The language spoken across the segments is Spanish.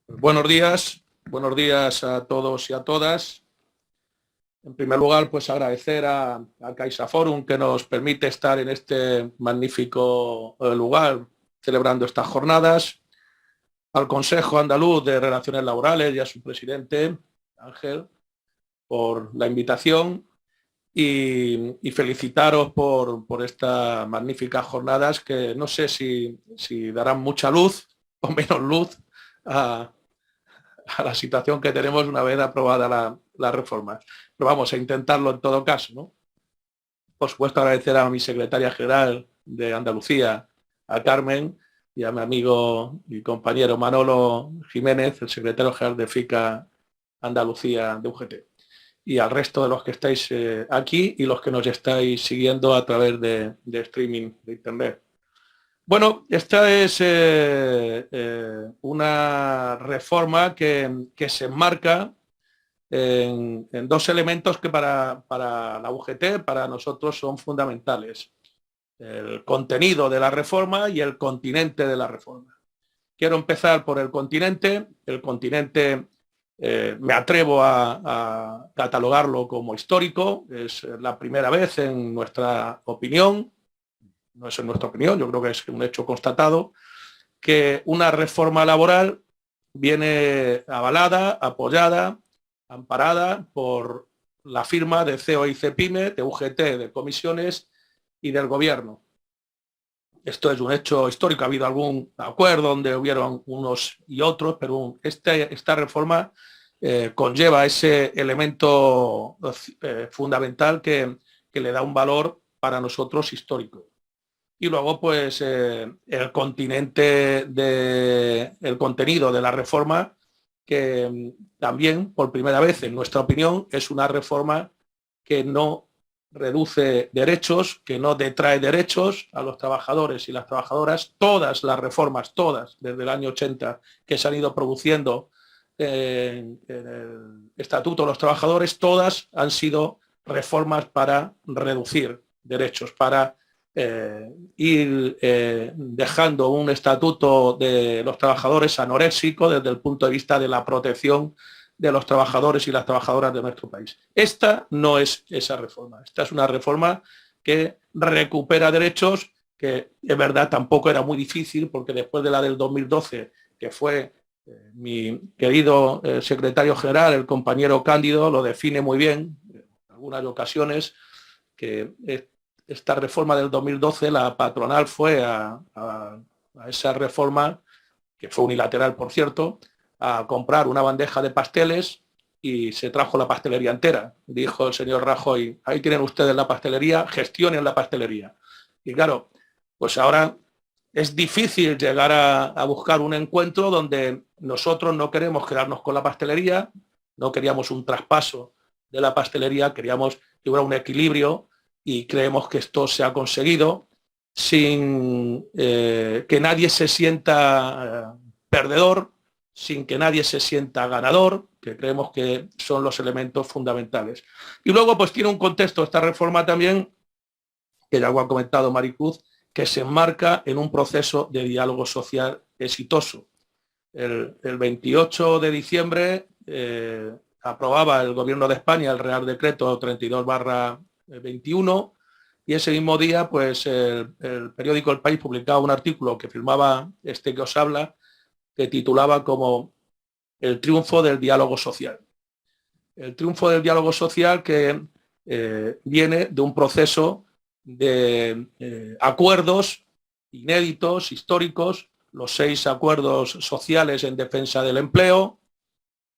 Buenos días a todos y a todas. En primer lugar, pues agradecer a CaixaForum que nos permite estar en este magnífico lugar celebrando estas jornadas, al Consejo Andaluz de Relaciones Laborales y a su presidente, Ángel, por la invitación y felicitaros por estas magníficas jornadas que no sé si darán mucha luz o menos luz a la situación que tenemos una vez aprobada la reforma. Pero vamos a intentarlo en todo caso, ¿no? Por supuesto, agradecer a mi secretaria general de Andalucía, a Carmen, y a mi amigo y compañero Manolo Jiménez, el secretario general de FICA Andalucía de UGT. Y al resto de los que estáis aquí y los que nos estáis siguiendo a través de streaming de Internet. Bueno, esta es una reforma que se enmarca en dos elementos que para la UGT, para nosotros, son fundamentales. El contenido de la reforma y el continente de la reforma. Quiero empezar por el continente. El continente me atrevo a catalogarlo como histórico. Es la primera vez en nuestra opinión, no es en nuestra opinión, yo creo que es un hecho constatado, que una reforma laboral viene avalada, apoyada, amparada por la firma de CEO y CEPIME, de UGT, de comisiones y del gobierno. Esto es un hecho histórico, ha habido algún acuerdo donde hubieron unos y otros, pero esta reforma conlleva ese elemento fundamental que le da un valor para nosotros histórico. Y luego, pues, el contenido de la reforma, que también, por primera vez, en nuestra opinión, es una reforma que no reduce derechos, que no detrae derechos a los trabajadores y las trabajadoras. Todas las reformas, todas, desde el año 80, que se han ido produciendo en el Estatuto de los Trabajadores, todas han sido reformas para reducir derechos, para ir dejando un estatuto de los trabajadores anoréxico desde el punto de vista de la protección de los trabajadores y las trabajadoras de nuestro país. Esta no es esa reforma. Esta es una reforma que recupera derechos, que es verdad tampoco era muy difícil, porque después de la del 2012, que fue mi querido secretario general, el compañero Cándido, lo define muy bien en algunas ocasiones, que esta reforma del 2012, la patronal fue a esa reforma, que fue unilateral, por cierto, a comprar una bandeja de pasteles y se trajo la pastelería entera. Dijo el señor Rajoy: ahí tienen ustedes la pastelería, gestionen la pastelería. Y claro, pues ahora es difícil llegar a buscar un encuentro donde nosotros no queremos quedarnos con la pastelería, no queríamos un traspaso de la pastelería, queríamos que hubiera un equilibrio, y creemos que esto se ha conseguido sin que nadie se sienta perdedor, sin que nadie se sienta ganador, que creemos que son los elementos fundamentales. Y luego, pues, tiene un contexto esta reforma también, que ya lo ha comentado Maricruz, que se enmarca en un proceso de diálogo social exitoso. El 28 de diciembre aprobaba el Gobierno de España el Real Decreto 32/21, y ese mismo día, pues, el periódico El País publicaba un artículo que firmaba este que os habla, que titulaba como "El triunfo del diálogo social". El triunfo del diálogo social que viene de un proceso de acuerdos inéditos, históricos, los 6 acuerdos sociales en defensa del empleo,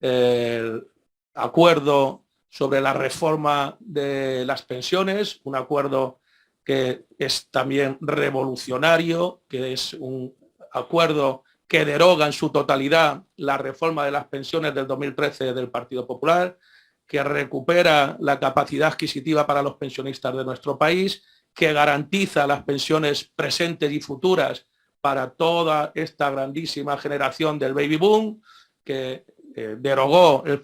el acuerdo sobre la reforma de las pensiones, un acuerdo que es también revolucionario, que es un acuerdo que deroga en su totalidad la reforma de las pensiones del 2013 del Partido Popular, que recupera la capacidad adquisitiva para los pensionistas de nuestro país, que garantiza las pensiones presentes y futuras para toda esta grandísima generación del baby boom, que derogó el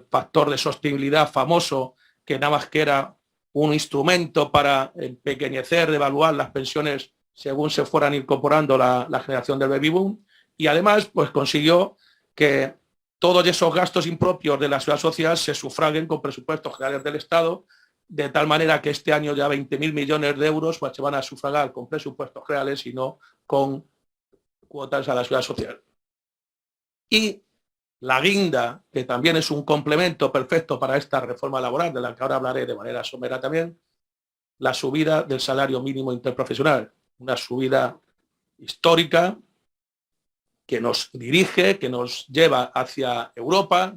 factor de sostenibilidad famoso, que nada más que era un instrumento para empequeñecer, devaluar las pensiones según se fueran incorporando la generación del baby boom, y además, pues, consiguió que todos esos gastos impropios de la seguridad social se sufraguen con presupuestos generales del Estado, de tal manera que este año ya 20.000 millones de euros pues, se van a sufragar con presupuestos reales y no con cuotas a la seguridad social. Y la guinda, que también es un complemento perfecto para esta reforma laboral, de la que ahora hablaré de manera somera también, la subida del salario mínimo interprofesional, una subida histórica que nos dirige, que nos lleva hacia Europa,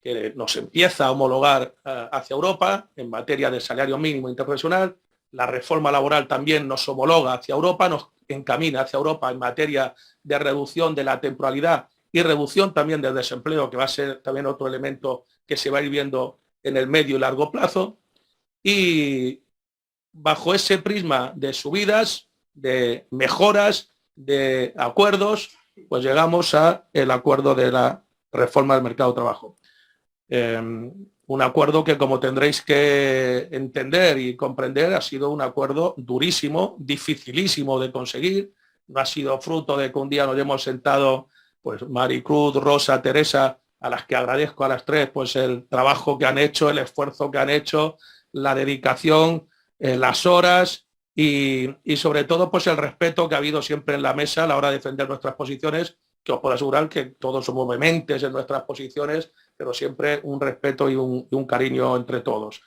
que nos empieza a homologar hacia Europa en materia de salario mínimo interprofesional. La reforma laboral también nos homologa hacia Europa, nos encamina hacia Europa en materia de reducción de la temporalidad y reducción también del desempleo, que va a ser también otro elemento que se va a ir viendo en el medio y largo plazo. Y bajo ese prisma de subidas, de mejoras, de acuerdos, pues llegamos al acuerdo de la reforma del mercado de trabajo. Un acuerdo que, como tendréis que entender y comprender, ha sido un acuerdo durísimo, dificilísimo de conseguir. No ha sido fruto de que un día nos hemos sentado, pues Maricruz, Rosa, Teresa, a las que agradezco a las tres, pues el trabajo que han hecho, el esfuerzo que han hecho, la dedicación, las horas y sobre todo pues el respeto que ha habido siempre en la mesa a la hora de defender nuestras posiciones, que os puedo asegurar que todos somos vehementes en nuestras posiciones, pero siempre un respeto y un cariño entre todos.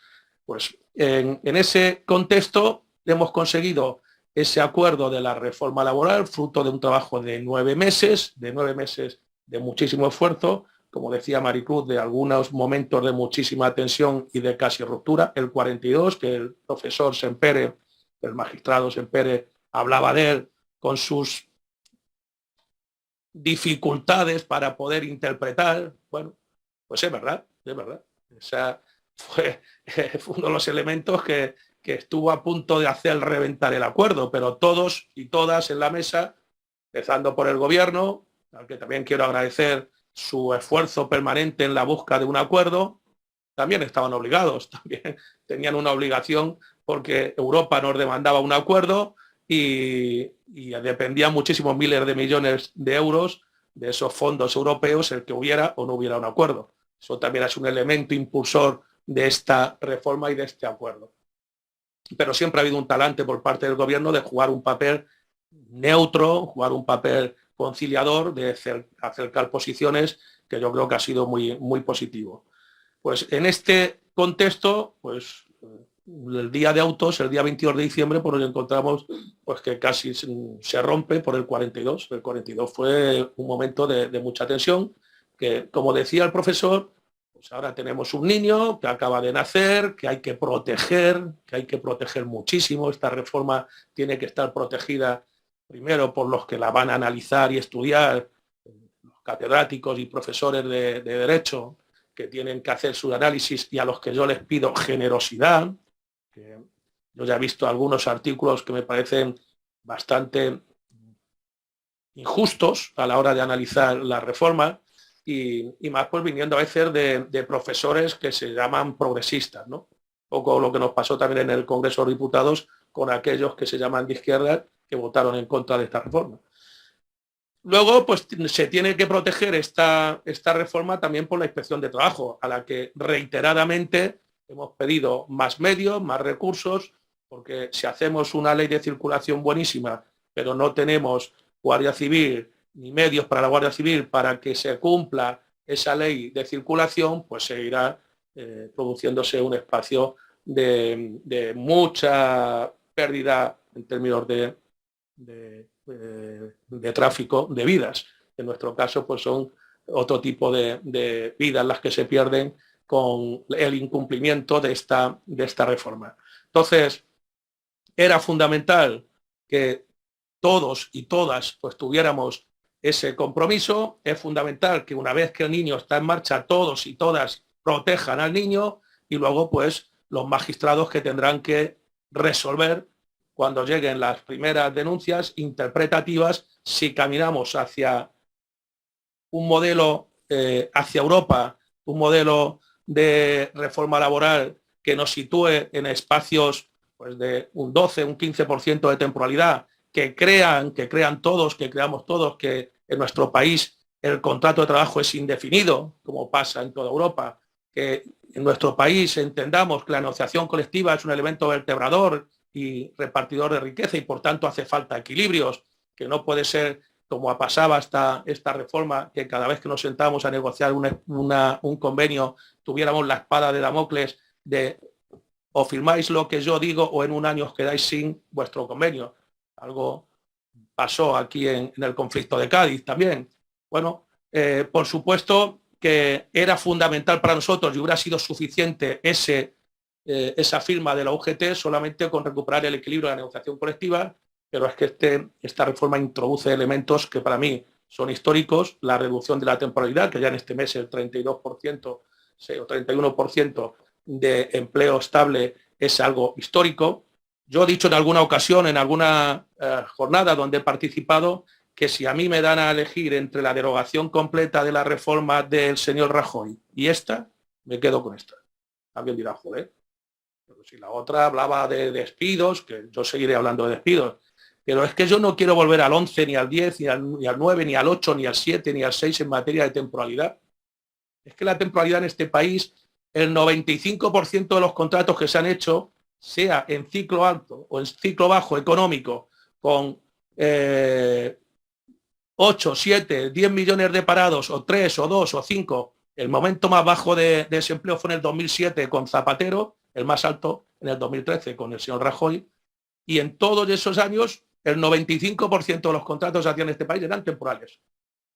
Pues en ese contexto hemos conseguido ese acuerdo de la reforma laboral, fruto de un trabajo de 9 meses, de muchísimo esfuerzo, como decía Maricruz, de algunos momentos de muchísima tensión y de casi ruptura. El 42, que el profesor Sempere, el magistrado Sempere, hablaba de él con sus dificultades para poder interpretar. Bueno, pues es verdad, es verdad. O sea, fue uno de los elementos que estuvo a punto de hacer reventar el acuerdo, pero todos y todas en la mesa, empezando por el gobierno, al que también quiero agradecer su esfuerzo permanente en la búsqueda de un acuerdo, también estaban obligados, también tenían una obligación porque Europa nos demandaba un acuerdo y dependían muchísimos miles de millones de euros de esos fondos europeos el que hubiera o no hubiera un acuerdo. Eso también es un elemento impulsor de esta reforma y de este acuerdo. Pero siempre ha habido un talante por parte del gobierno de jugar un papel neutro, jugar un papel conciliador, de acercar posiciones, que yo creo que ha sido muy, muy positivo. Pues en este contexto, pues el día de autos, el día 22 de diciembre, pues nos encontramos pues que casi se rompe por el 42. El 42 fue un momento de mucha tensión, que como decía el profesor, pues ahora tenemos un niño que acaba de nacer, que hay que proteger muchísimo. Esta reforma tiene que estar protegida primero por los que la van a analizar y estudiar, los catedráticos y profesores de Derecho, que tienen que hacer su análisis y a los que yo les pido generosidad. Que yo ya he visto algunos artículos que me parecen bastante injustos a la hora de analizar la reforma y más pues viniendo a veces de profesores que se llaman progresistas, ¿no? Un poco lo que nos pasó también en el Congreso de Diputados con aquellos que se llaman de izquierda que votaron en contra de esta reforma. Luego, pues se tiene que proteger esta reforma también por la Inspección de Trabajo, a la que reiteradamente hemos pedido más medios, más recursos, porque si hacemos una ley de circulación buenísima, pero no tenemos Guardia Civil ni medios para la Guardia Civil para que se cumpla esa ley de circulación, pues se irá produciéndose un espacio de mucha pérdida en términos de tráfico de vidas. En nuestro caso, pues son otro tipo de vidas las que se pierden con el incumplimiento de esta reforma. Entonces, era fundamental que todos y todas pues tuviéramos ese compromiso. Es fundamental que una vez que el niño está en marcha, todos y todas protejan al niño y luego pues los magistrados que tendrán que resolver cuando lleguen las primeras denuncias interpretativas si caminamos hacia un modelo hacia Europa, un modelo de reforma laboral que nos sitúe en espacios pues, de un 12, un 15% de temporalidad, que creamos todos que en nuestro país el contrato de trabajo es indefinido, como pasa en toda Europa, que en nuestro país entendamos que la negociación colectiva es un elemento vertebrador y repartidor de riqueza y por tanto hace falta equilibrios, que no puede ser como pasaba hasta esta reforma, que cada vez que nos sentamos a negociar un convenio tuviéramos la espada de Damocles de o firmáis lo que yo digo o en un año os quedáis sin vuestro convenio. Algo pasó aquí en el conflicto de Cádiz también. Bueno, por supuesto que era fundamental para nosotros y hubiera sido suficiente esa firma de la UGT solamente con recuperar el equilibrio de la negociación colectiva, pero es que esta reforma introduce elementos que para mí son históricos, la reducción de la temporalidad, que ya en este mes el 32% o 31% de empleo estable es algo histórico. Yo he dicho en alguna ocasión, en alguna jornada donde he participado, que si a mí me dan a elegir entre la derogación completa de la reforma del señor Rajoy y esta, me quedo con esta. Alguien dirá, joder, pero si la otra hablaba de despidos, que yo seguiré hablando de despidos, pero es que yo no quiero volver al 11, ni al 10, ni al 9, ni al 8, ni al 7, ni al 6 en materia de temporalidad. Es que la temporalidad en este país, el 95% de los contratos que se han hecho, sea en ciclo alto o en ciclo bajo económico, con 8, 7, 10 millones de parados, o 3, o 2, o 5, el momento más bajo de desempleo fue en el 2007 con Zapatero, el más alto en el 2013 con el señor Rajoy, y en todos esos años el 95% de los contratos que hacían en este país eran temporales.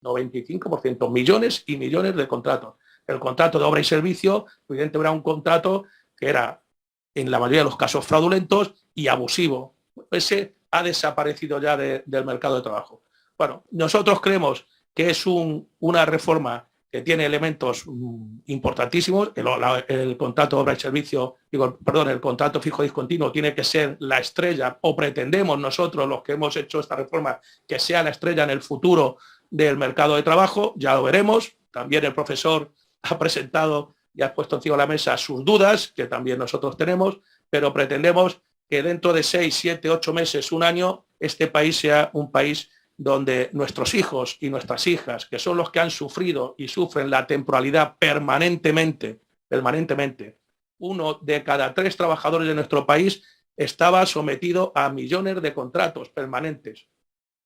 95%, millones y millones de contratos. El contrato de obra y servicio, evidentemente, era un contrato que era, en la mayoría de los casos, fraudulentos y abusivo. Ese ha desaparecido ya del mercado de trabajo. Bueno, nosotros creemos que es una reforma que tiene elementos importantísimos. El contrato de obra y servicio, el contrato fijo discontinuo tiene que ser la estrella, o pretendemos nosotros, los que hemos hecho esta reforma, que sea la estrella en el futuro del mercado de trabajo. Ya lo veremos. También el profesor ha presentado y ha puesto encima de la mesa sus dudas, que también nosotros tenemos, pero pretendemos que dentro de 6, 7, 8 meses, un año, este país sea un país donde nuestros hijos y nuestras hijas, que son los que han sufrido y sufren la temporalidad permanentemente, 1 de cada 3 trabajadores de nuestro país estaba sometido a millones de contratos permanentes.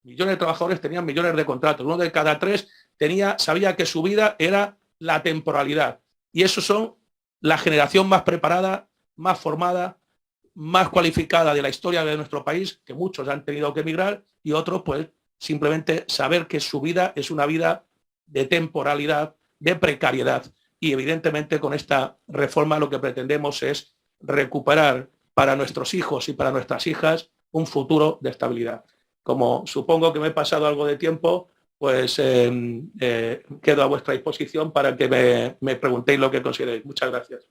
Millones de trabajadores tenían millones de contratos. 1 de cada 3 sabía que su vida era la temporalidad. Y esos son la generación más preparada, más formada, más cualificada de la historia de nuestro país, que muchos han tenido que emigrar y otros pues simplemente saber que su vida es una vida de temporalidad, de precariedad. Y evidentemente con esta reforma lo que pretendemos es recuperar para nuestros hijos y para nuestras hijas un futuro de estabilidad. Como supongo que me he pasado algo de tiempo, pues quedo a vuestra disposición para que me preguntéis lo que consideréis. Muchas gracias.